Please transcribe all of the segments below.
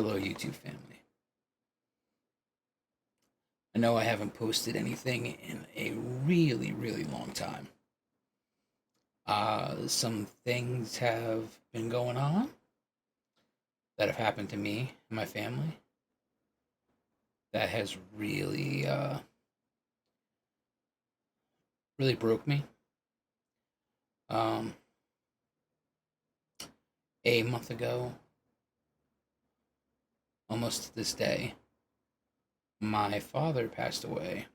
Hello, YouTube family. I know I haven't posted anything in a really, really long time. Some things have been going on that have happened to me and my family that has really broke me. Um, a month ago, almost to this day, my father passed away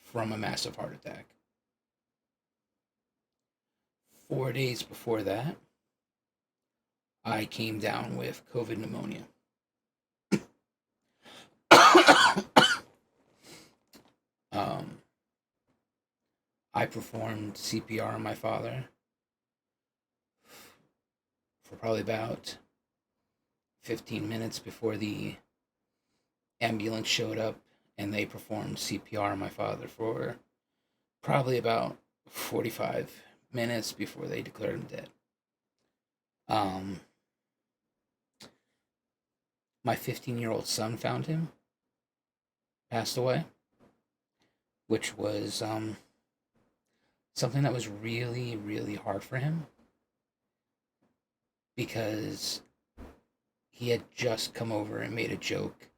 from a massive heart attack. 4 days before that, I came down with COVID pneumonia. um, I performed CPR on my father for probably about 15 minutes before the ambulance showed up, and they performed CPR on my father for probably about 45 minutes before they declared him dead. Um, my 15-year-old son found him, passed away, which was something that was really, really hard for him because he had just come over and made a joke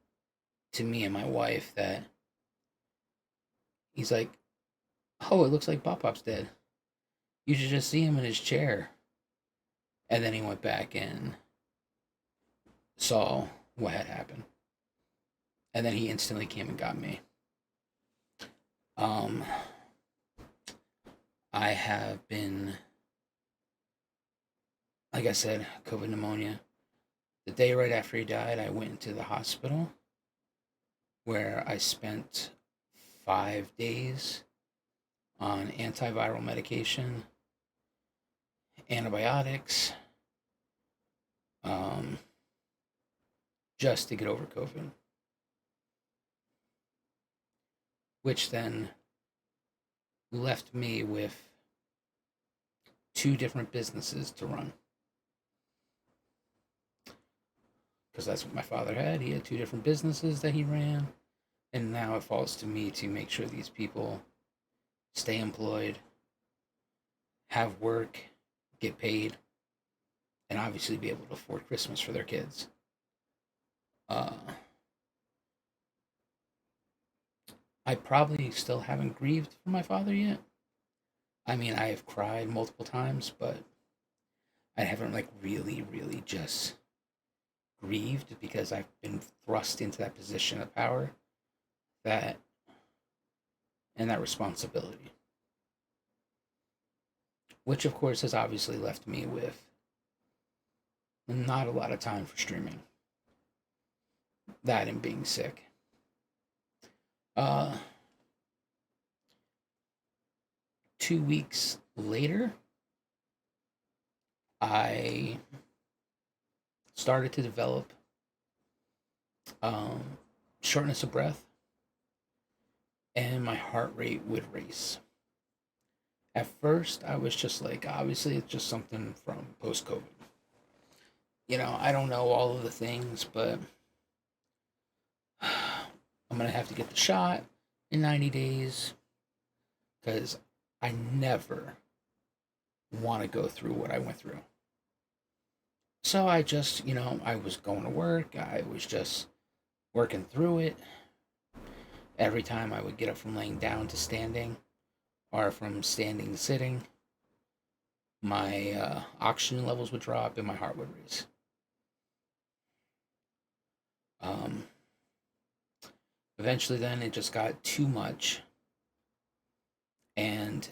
to me and my wife that he's like, "Oh, it looks like Pop Pop's dead. You should just see him in his chair." And then he went back and saw what had happened. And then he instantly came and got me. Um, I have been, like I said, COVID pneumonia. The day right after he died, I went into the hospital where I spent 5 days on antiviral medication, antibiotics, um, just to get over COVID, which then left me with two different businesses to run. Because that's what my father had. He had two different businesses that he ran. And now it falls to me to make sure these people stay employed, have work, get paid, and obviously be able to afford Christmas for their kids. Uh, I probably still haven't grieved for my father yet. I mean, I have cried multiple times, but I haven't like really, really just grieved because I've been thrust into that position of power that and that responsibility, which of course has obviously left me with not a lot of time for streaming. That and being sick. Uh, 2 weeks later, I started to develop um, shortness of breath, and my heart rate would race. At first, I was just like, obviously, it's just something from post COVID. I don't know all of the things, but I'm going to have to get the shot in 90 days because I never want to go through what I went through. So I just, I was going to work. I was just working through it. Every time I would get up from laying down to standing or from standing to sitting, my oxygen levels would drop and my heart would race. Um, Eventually, then it just got too much, and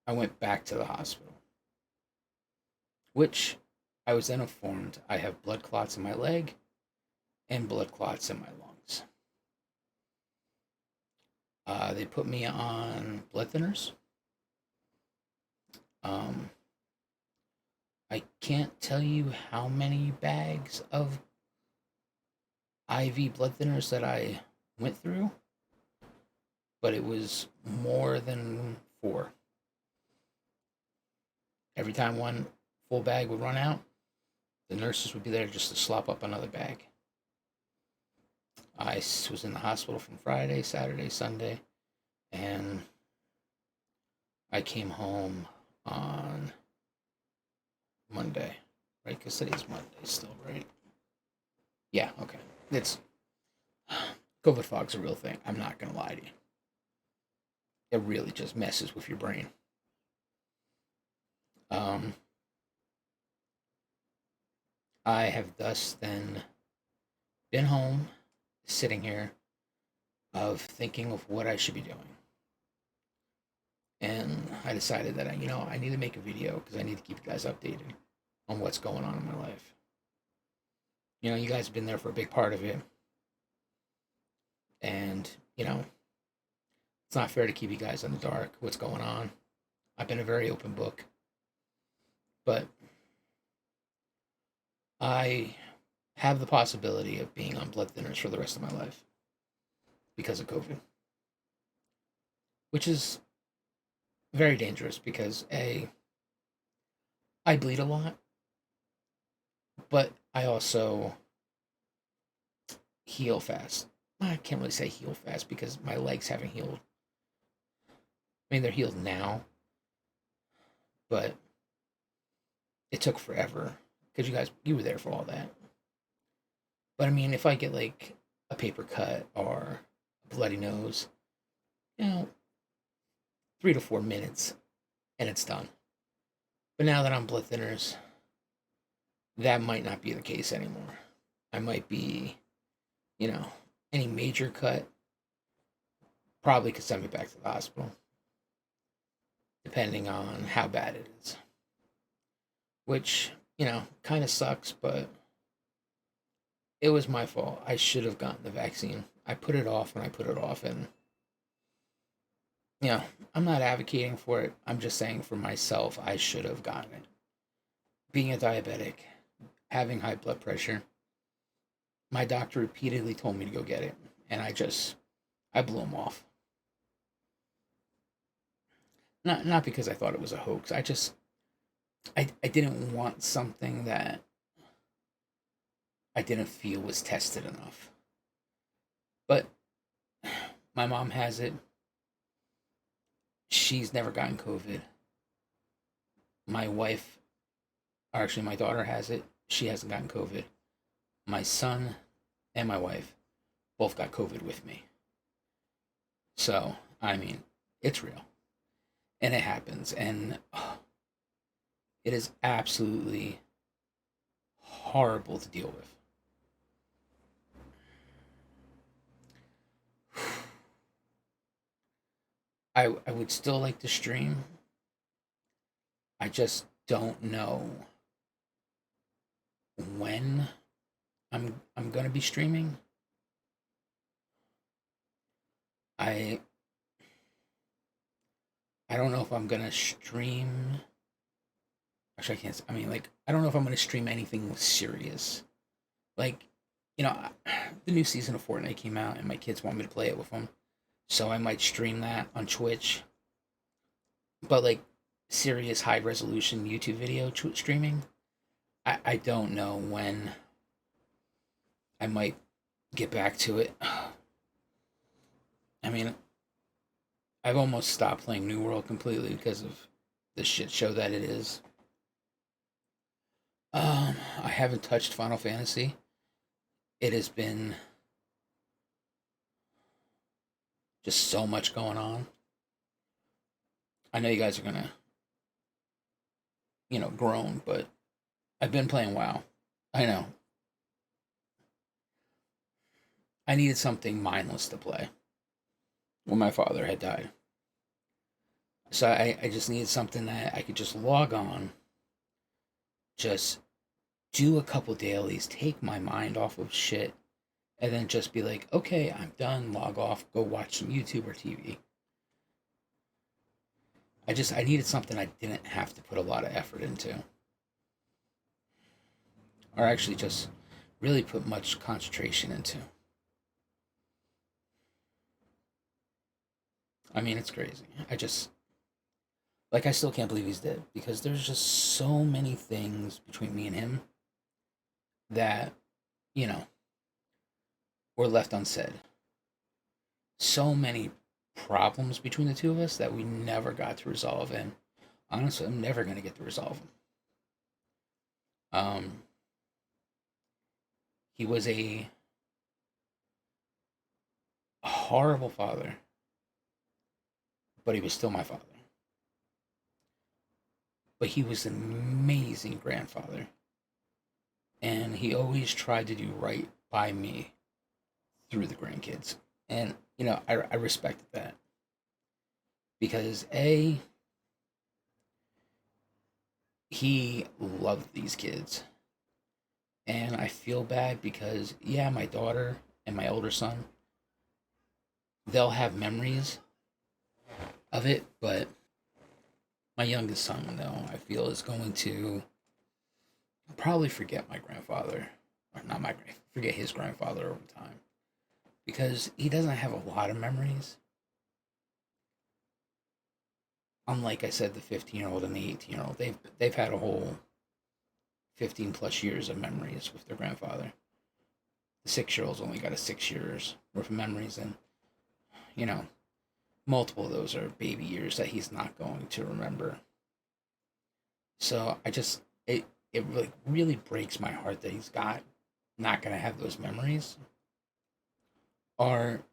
I went back to the hospital, which I was then informed I have blood clots in my leg and blood clots in my lungs. They put me on blood thinners. Um, I can't tell you how many bags of IV blood thinners that I went through, but it was more than four. Every time one full bag would run out, The nurses would be there just to slop up another bag. I was in the hospital from Friday, Saturday, Sunday, and I came home on Monday, right? Because today's Monday still, right? Yeah, okay. It's COVID fog's a real thing. I'm not gonna lie to you. It really just messes with your brain. Um, I have thus then been home, sitting here, of thinking of what I should be doing. And I decided that I need to make a video because I need to keep you guys updated on what's going on in my life. You guys have been there for a big part of it, and it's not fair to keep you guys in the dark. What's going on? I've been a very open book, but I have the possibility of being on blood thinners for the rest of my life because of COVID, which is very dangerous because I bleed a lot, but I also heal fast. I can't really say heal fast because my legs haven't healed. I mean, they're healed now, but it took forever because you were there for all that. But I mean, if I get like a paper cut or a bloody nose, you know, 3 to 4 minutes and it's done. But now that I'm blood thinners, that might not be the case anymore. I might be, you know, any major cut probably could send me back to the hospital, depending on how bad it is. Which, kind of sucks, but it was my fault. I should have gotten the vaccine. I put it off and I put it off, and you know, I'm not advocating for it. I'm just saying for myself, I should have gotten it. Being a diabetic, having high blood pressure, my doctor repeatedly told me to go get it, and I blew him off. Not because I thought it was a hoax. I didn't want something that I didn't feel was tested enough. But my mom has it. She's never gotten COVID. My wife, or actually my daughter has it. She hasn't gotten COVID. My son and my wife both got COVID with me. So, I mean, it's real. And it happens. And it is absolutely horrible to deal with. I would still like to stream. I just don't know when I'm gonna be streaming. I I don't know if I'm gonna stream. Actually, I can't. I mean, like, I don't know if I'm gonna stream anything serious. Like, you know, the new season of Fortnite came out, and my kids want me to play it with them, so I might stream that on Twitch. But like, serious high resolution YouTube video streaming, I don't know when I might get back to it. I mean, I've almost stopped playing New World completely because of the shit show that it is. I haven't touched Final Fantasy. It has been just so much going on. I know you guys are gonna, groan, but I've been playing WoW. I know. I needed something mindless to play when my father had died. So I just needed something that I could just log on, just do a couple dailies, take my mind off of shit, and then just be like, okay, I'm done, log off, go watch some YouTube or TV. I needed something I didn't have to put a lot of effort into. Or actually just really put much concentration into. I mean, it's crazy. I still can't believe he's dead because there's just so many things between me and him that, you know, were left unsaid. So many problems between the two of us that we never got to resolve, and honestly, I'm never going to get to resolve them. Um, he was a horrible father, but he was still my father. But he was an amazing grandfather, and he always tried to do right by me through the grandkids. And, I respected that because, A, he loved these kids. And I feel bad because, yeah, my daughter and my older son, they'll have memories of it, but my youngest son, though, I feel is going to probably forget my grandfather, or not my forget his grandfather over time, because he doesn't have a lot of memories. Unlike I said, the 15-year-old and the 18-year-old, they've had a whole 15 plus years of memories with their grandfather. The 6-year-old's only got a 6 years worth of memories, and you know, multiple of those are baby years that he's not going to remember. So it really breaks my heart that he's not gonna have those memories. Or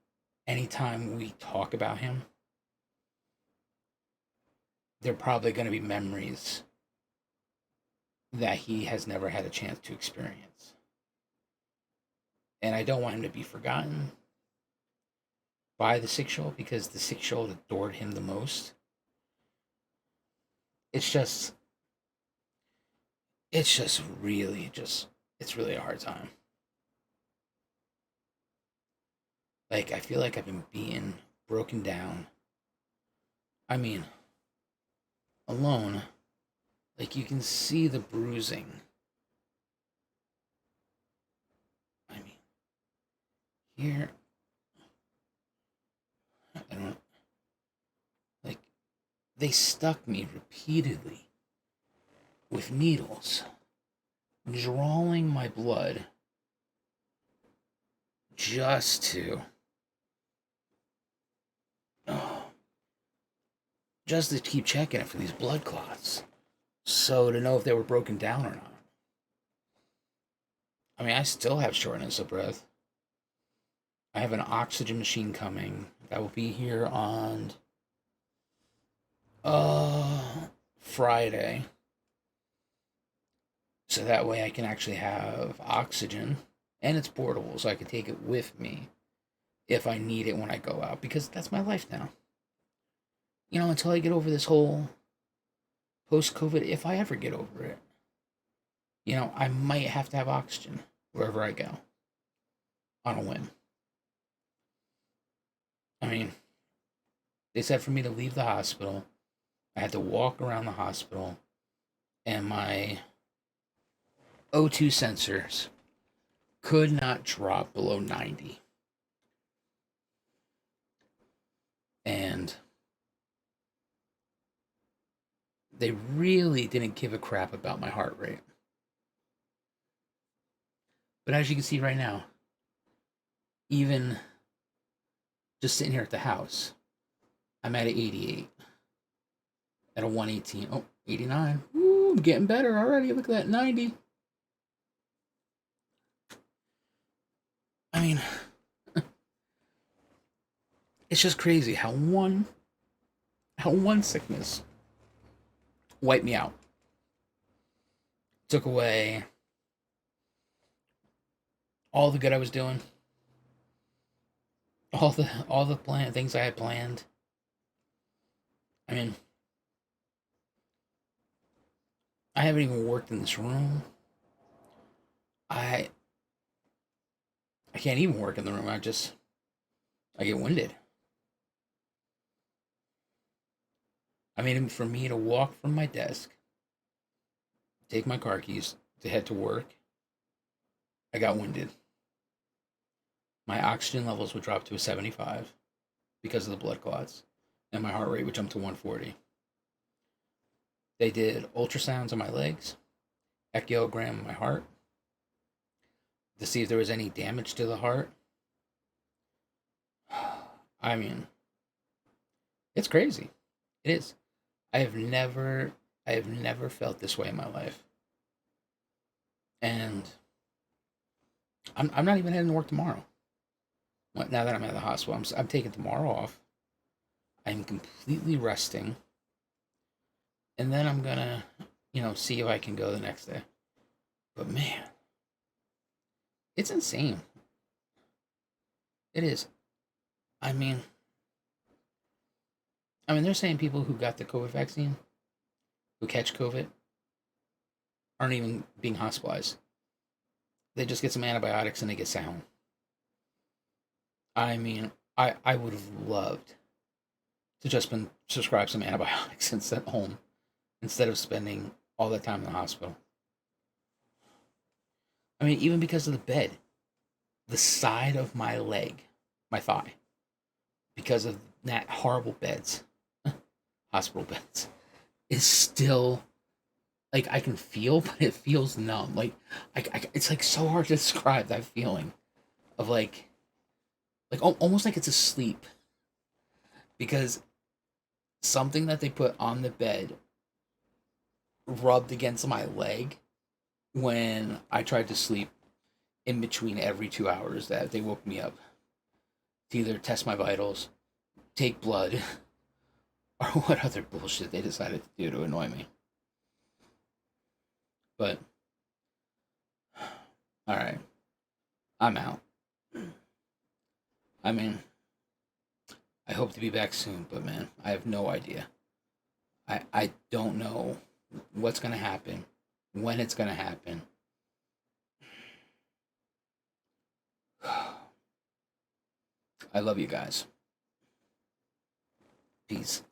anytime we talk about him, they're probably gonna be memories that he has never had a chance to experience. And I don't want him to be forgotten by the 6-year-old because the 6-year-old adored him the most. It's just it's really a hard time. Like I feel like I've been being broken down. I mean, alone, like you can see the bruising. I mean, here I don't like they stuck me repeatedly with needles, drawing my blood just to oh, just to keep checking it for these blood clots. So to know if they were broken down or not. I mean, I still have shortness of breath. I have an oxygen machine coming that will be here on Friday. So that way I can actually have oxygen and it's portable so I can take it with me if I need it when I go out because that's my life now. Until I get over this whole post COVID, if I ever get over it, I might have to have oxygen wherever I go on a whim. I mean, they said for me to leave the hospital, I had to walk around the hospital, and my O2 sensors could not drop below 90. And they really didn't give a crap about my heart rate. But as you can see right now, even just sitting here at the house, I'm at an 88, at a 118. Oh, 89. Ooh, I'm getting better already. Look at that, 90. I mean, it's just crazy how one sickness wiped me out. Took away all the good I was doing, all the things I had planned. I mean, I haven't even worked in this room. I I can't even work in the room. I get winded. I mean, for me to walk from my desk, take my car keys to head to work, I got winded. My oxygen levels would drop to a 75 because of the blood clots, and my heart rate would jump to 140. They did ultrasounds on my legs, echocardiogram on my heart, to see if there was any damage to the heart. I mean, it's crazy. It is. I have never I have never felt this way in my life. And I'm not even heading to work tomorrow. Now that I'm at the hospital, I'm taking tomorrow off. I'm completely resting, and then I'm gonna, see if I can go the next day. But man, it's insane. It is. I mean, they're saying people who got the COVID vaccine, who catch COVID, aren't even being hospitalized. They just get some antibiotics and they get sound. I mean, I would have loved to just been prescribed some antibiotics and sent home instead of spending all that time in the hospital. I mean, even because of the bed, the side of my leg, my thigh, because of that horrible beds, hospital beds, is still like I can feel, but it feels numb. Like it's like so hard to describe that feeling of like almost like it's asleep because something that they put on the bed rubbed against my leg when I tried to sleep in between every 2 hours that they woke me up to either test my vitals, take blood, or what other bullshit they decided to do to annoy me. But, alright, I'm out. I mean, I hope to be back soon, but man, I have no idea. I don't know what's going to happen, when it's going to happen. I love you guys. Peace.